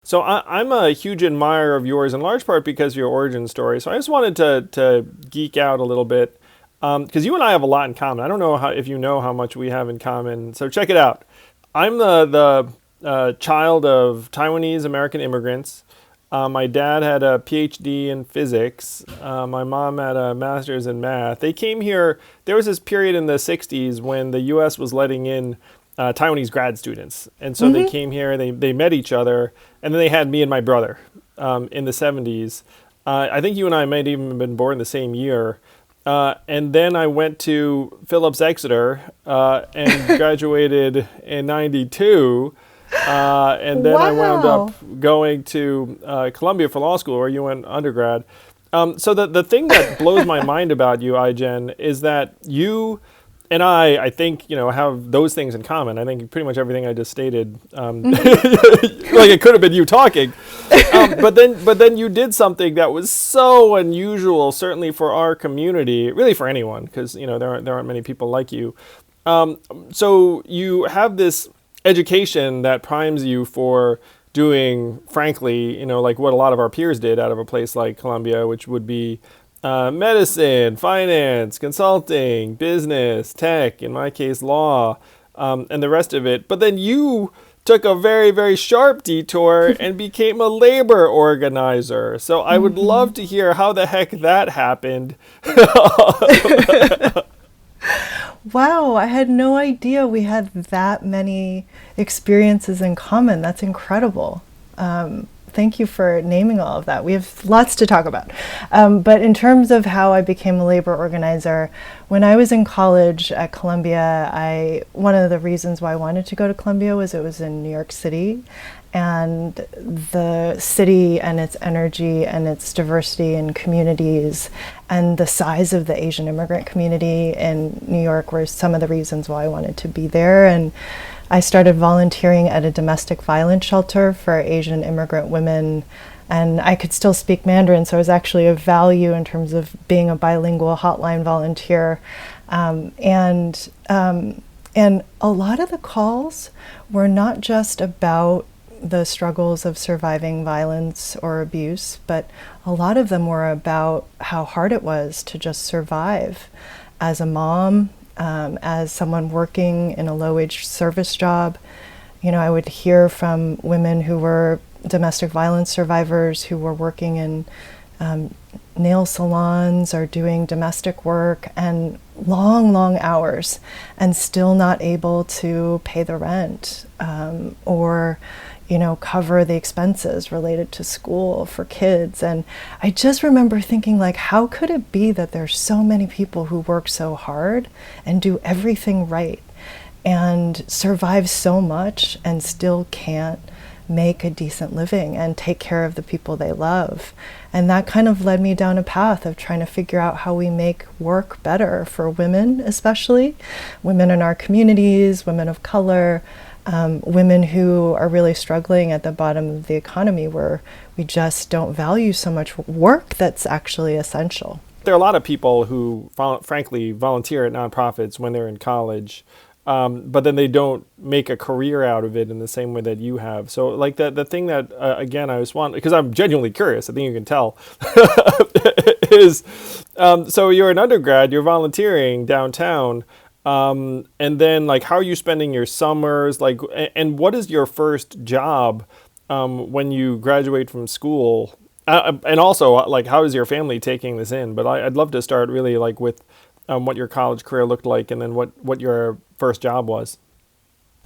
So I'm a huge admirer of yours, in large part because of your origin story. So I just wanted to geek out a little bit because you and I have a lot in common. I don't know if you know how much we have in common. So check it out. I'm the child of Taiwanese American immigrants. My dad had a PhD in physics. My mom had a master's in math. They came here. There was this period in the '60s when the U.S. was letting in Taiwanese grad students, and so they Hmm. came here. They met each other, and then they had me and my brother in the '70s. I think you and I might even have been born the same year. And then I went to Phillips Exeter and graduated in '92. And then I wound up Wow. going to Columbia for law school, where you went undergrad. So the thing that blows my mind about you, Ai-jen, is that you and I think, have those things in common. I think pretty much everything I just stated, Hmm. like it could have been you talking. But then you did something that was so unusual, certainly for our community, really for anyone, because there aren't many people like you. So you have this education that primes you for doing, frankly, like what a lot of our peers did out of a place like Columbia, which would be medicine, finance, consulting, business, tech, in my case, law, and the rest of it. But then you took a very, very sharp detour and became a labor organizer. So I would Hmm. love to hear how the heck that happened. Wow, I had no idea we had that many experiences in common. That's incredible. Thank you for naming all of that. We have lots to talk about. But in terms of how I became a labor organizer, when I was in college at Columbia, one of the reasons why I wanted to go to Columbia was it was in New York City, and the city and its energy and its diversity and communities and the size of the Asian immigrant community in New York were some of the reasons why I wanted to be there. And I started volunteering at a domestic violence shelter for Asian immigrant women. And I could still speak Mandarin, so it was actually of value in terms of being a bilingual hotline volunteer. Um, and and a lot of the calls were not just about the struggles of surviving violence or abuse, but a lot of them were about how hard it was to just survive as a mom, as someone working in a low wage service job. I would hear from women who were domestic violence survivors who were working in um, nail salons or doing domestic work and long, long hours and still not able to pay the rent, or cover the expenses related to school for kids. And I just remember thinking, like, how could it be that there's so many people who work so hard and do everything right and survive so much and still can't make a decent living and take care of the people they love. And that kind of led me down a path of trying to figure out how we make work better for women, especially women in our communities, women of color, women who are really struggling at the bottom of the economy where we just don't value so much work that's actually essential. There are a lot of people who, frankly, volunteer at nonprofits when they're in college, but then they don't make a career out of it in the same way that you have. So, like the thing that again I was want because I'm genuinely curious. I think you can tell is so you're an undergrad, you're volunteering downtown, and then like how are you spending your summers? Like, and what is your first job when you graduate from school? And also, like, how is your family taking this in? But I'd love to start really like with what your college career looked like, and then what your first job was.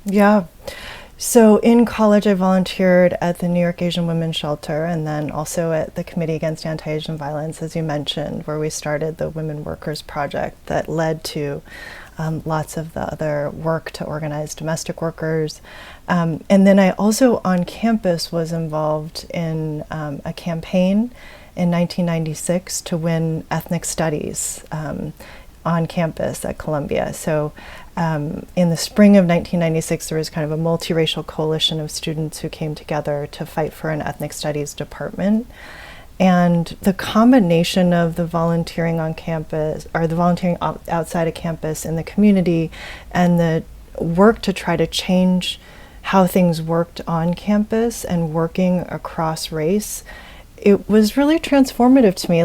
Yeah. So in college, I volunteered at the New York Asian Women's Shelter and then also at the Committee Against Anti-Asian Violence, as you mentioned, where we started the Women Workers Project that led to lots of the other work to organize domestic workers. And then I also on campus was involved in a campaign in 1996 to win ethnic studies on campus at Columbia. So in the spring of 1996, there was kind of a multiracial coalition of students who came together to fight for an ethnic studies department. And the combination of the volunteering on campus, or the volunteering outside of campus in the community, and the work to try to change how things worked on campus and working across race, it was really transformative to me.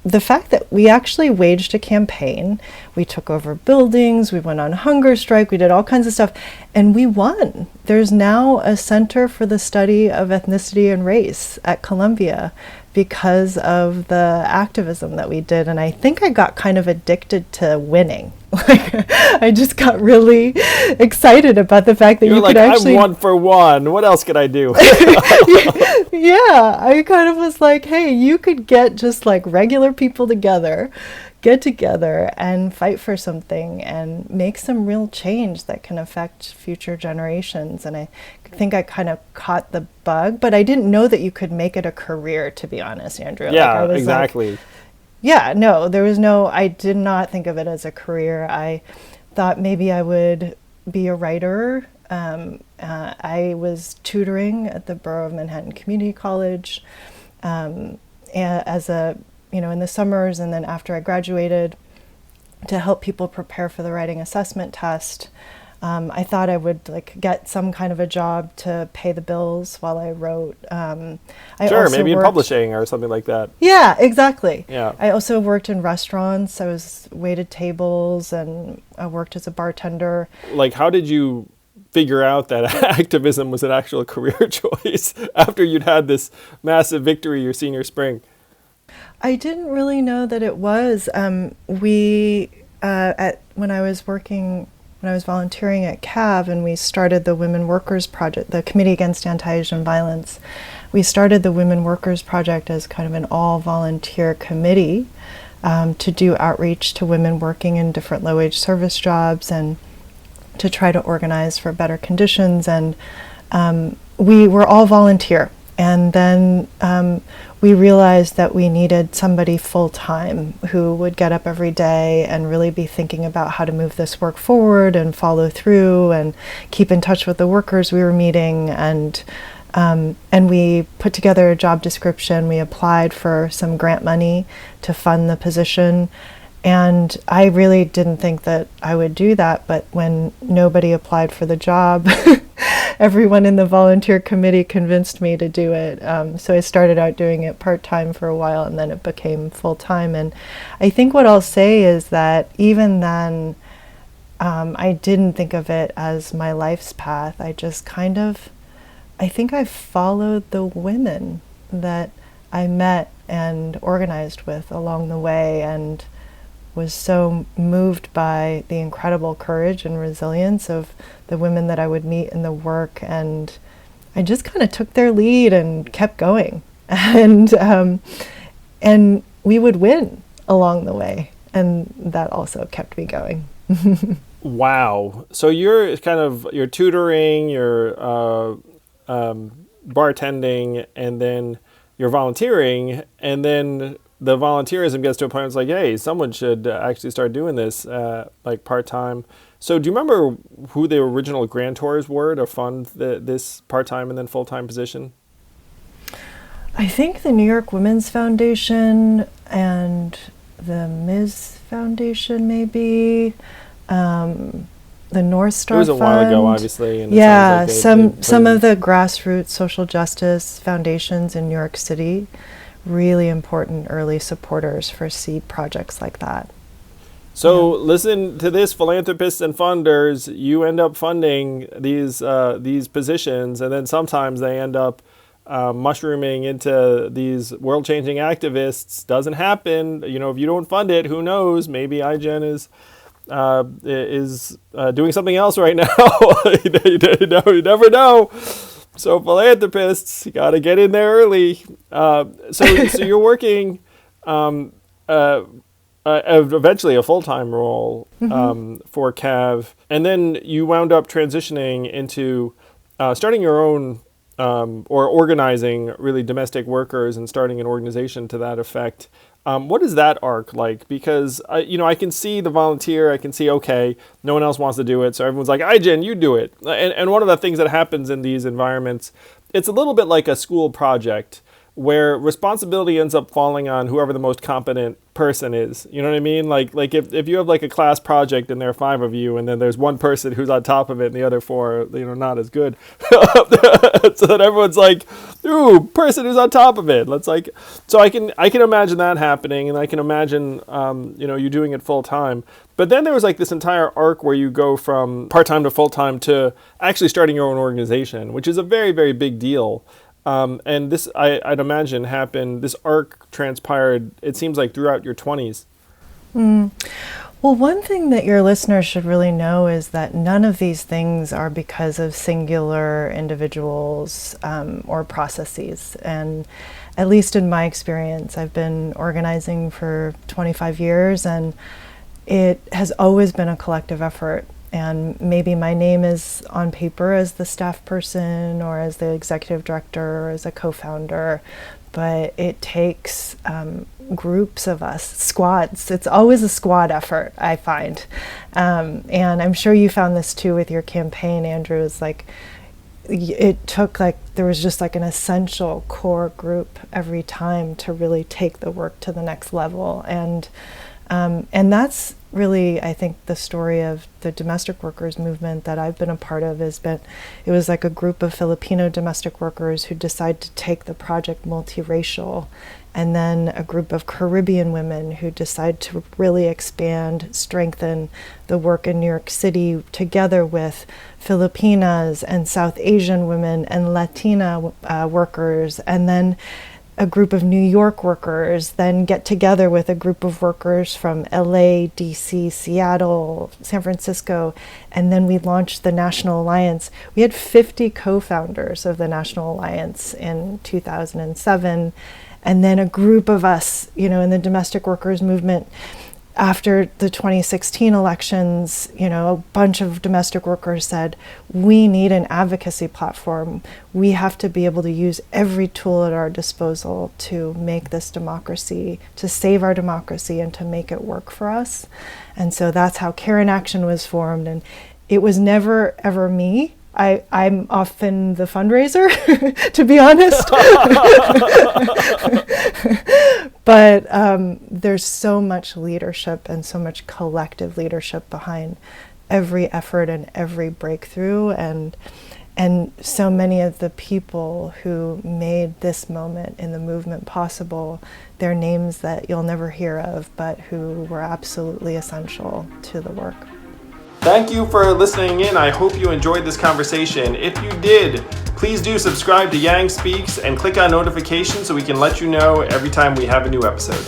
The fact that we actually waged a campaign, we took over buildings, we went on hunger strike, we did all kinds of stuff, and we won. There's now a Center for the Study of Ethnicity and Race at Columbia because of the activism that we did. And I think I got kind of addicted to winning. I just got really excited about the fact that You're you like, could actually... I'm 1-for-1. What else could I do? Yeah, I kind of was like, hey, you could get just like regular people together, get together and fight for something and make some real change that can affect future generations. And I think I kind of caught the bug, but I didn't know that you could make it a career, to be honest, Andrew. Yeah, I was exactly. Yeah, no, I did not think of it as a career. I thought maybe I would be a writer. I was tutoring at the Borough of Manhattan Community College as in the summers, and then after I graduated, to help people prepare for the writing assessment test. I thought I would get some kind of a job to pay the bills while I wrote. Sure, maybe in publishing or something like that. Yeah, exactly. Yeah. I also worked in restaurants. I waited tables and I worked as a bartender. How did you figure out that activism was an actual career choice after you'd had this massive victory your senior spring? I didn't really know that it was. When I was volunteering at CAV and we started the Women Workers Project, the Committee Against Anti-Asian Violence, we started the Women Workers Project as kind of an all-volunteer committee to do outreach to women working in different low-wage service jobs and to try to organize for better conditions. And we were all volunteer. And then we realized that we needed somebody full-time who would get up every day and really be thinking about how to move this work forward and follow through and keep in touch with the workers we were meeting. And we put together a job description. We applied for some grant money to fund the position. And I really didn't think that I would do that, but when nobody applied for the job, everyone in the volunteer committee convinced me to do it. So I started out doing it part-time for a while, and then it became full-time. And I think what I'll say is that even then, I didn't think of it as my life's path. I think I followed the women that I met and organized with along the way, and was so moved by the incredible courage and resilience of the women that I would meet in the work, and I just kind of took their lead and kept going, and we would win along the way, and that also kept me going. Wow! So you're tutoring, you're bartending, and then you're volunteering, and then the volunteerism gets to a point where it's like, hey, someone should actually start doing this part-time. So do you remember who the original grantors were to fund this part-time and then full-time position? I think the New York Women's Foundation and the Ms. Foundation, maybe. The North Star Fund. It was a while ago, obviously. And yeah, some of the grassroots social justice foundations in New York City, really important early supporters for seed projects like that. So listen to this, philanthropists and funders, you end up funding these positions, and then sometimes they end up mushrooming into these world-changing activists. Doesn't happen. If you don't fund it, who knows? Maybe Ai-jen is doing something else right now. You never know. So philanthropists, you got to get in there early. So you're working eventually a full-time role for CAV, and then you wound up transitioning into starting your own or organizing really domestic workers and starting an organization to that effect. What is that arc like? Because I can see the volunteer, I can see, okay, no one else wants to do it, so everyone's like, Ai-jen, you do it. And one of the things that happens in these environments, it's a little bit like a school project. where responsibility ends up falling on whoever the most competent person is. You know what I mean? Like if you have like a class project and there are 5 of you, and then there's one person who's on top of it and the other 4, not as good. So that everyone's like, ooh, person who's on top of it. Let's like, so I can imagine that happening, and I can imagine you doing it full time. But then there was like this entire arc where you go from part-time to full-time to actually starting your own organization, which is a very, very big deal. And this, I'd imagine, happened, this arc transpired, it seems like, throughout your 20s. Well, one thing that your listeners should really know is that none of these things are because of singular individuals or processes. And at least in my experience, I've been organizing for 25 years, and it has always been a collective effort. And maybe my name is on paper as the staff person or as the executive director or as a co-founder, but it takes groups of us, squads. It's always a squad effort, I find. And I'm sure you found this too with your campaign, Andrew. It's like, it took there was just like an essential core group every time to really take the work to the next level. And that's really, I think, the story of the domestic workers movement that I've been a part of. It was like a group of Filipino domestic workers who decided to take the project multiracial, and then a group of Caribbean women who decide to really expand, strengthen the work in New York City together with Filipinas and South Asian women and Latina workers, and then a group of New York workers then get together with a group of workers from LA, DC, Seattle, San Francisco, and then we launched the National Alliance. We had 50 co-founders of the National Alliance in 2007, and then a group of us, in the domestic workers movement. After the 2016 elections, a bunch of domestic workers said, we need an advocacy platform. We have to be able to use every tool at our disposal to make this democracy, to save our democracy, and to make it work for us. And so that's how Care in Action was formed. And it was never, ever me. I'm often the fundraiser, to be honest. But there's so much leadership and so much collective leadership behind every effort and every breakthrough, and so many of the people who made this moment in the movement possible, they're names that you'll never hear of, but who were absolutely essential to the work. Thank you for listening in. I hope you enjoyed this conversation. If you did, please do subscribe to Yang Speaks and click on notifications so we can let you know every time we have a new episode.